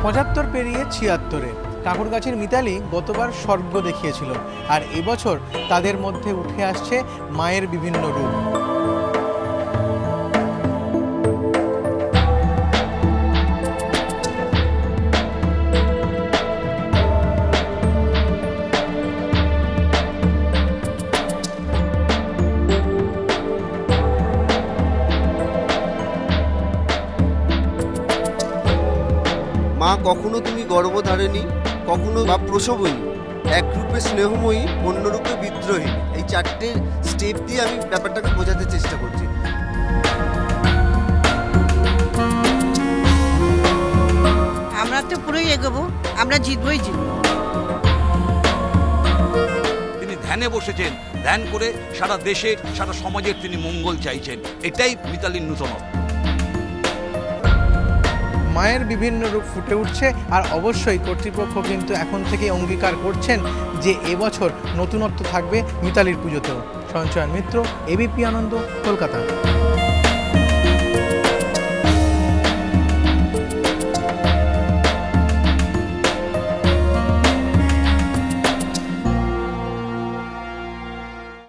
৭৫ পেরিয়ে ৭৬-এ কাঁকড়গাছির মিতালি গতবার স্বর্গ দেখিয়েছিল, আর এবছর তাদের মধ্যে উঠে আসছে মায়ের বিভিন্ন রূপ। মা কখনো তুমি গর্ভধারিণী, কখনো বা প্রসবনী, এক রূপে স্নেহময়ী, অন্য রূপে বিদ্রোহী। এই চারটে স্টেপ দিয়ে আমি ব্যাপারটাকে বোঝাতে চেষ্টা করছি। আমরা তো পুরোই এগোবো, আমরা জিতবই জিতবো। তিনি ধ্যানে বসেছেন, ধ্যান করে সারা দেশের সারা সমাজের তিনি মঙ্গল চাইছেন। এটাই মিতালির নূতনত্ব। মায়ের বিভিন্ন রূপ ফুটে উঠছে, আর অবশ্যই কর্তৃপক্ষ কিন্তু এখন থেকে অঙ্গীকার করছেন যে এবছর নতুনত্ব থাকবে মিতালির পুজোতেও। সঞ্চয়ন মিত্র, এবিপি আনন্দ, কলকাতা।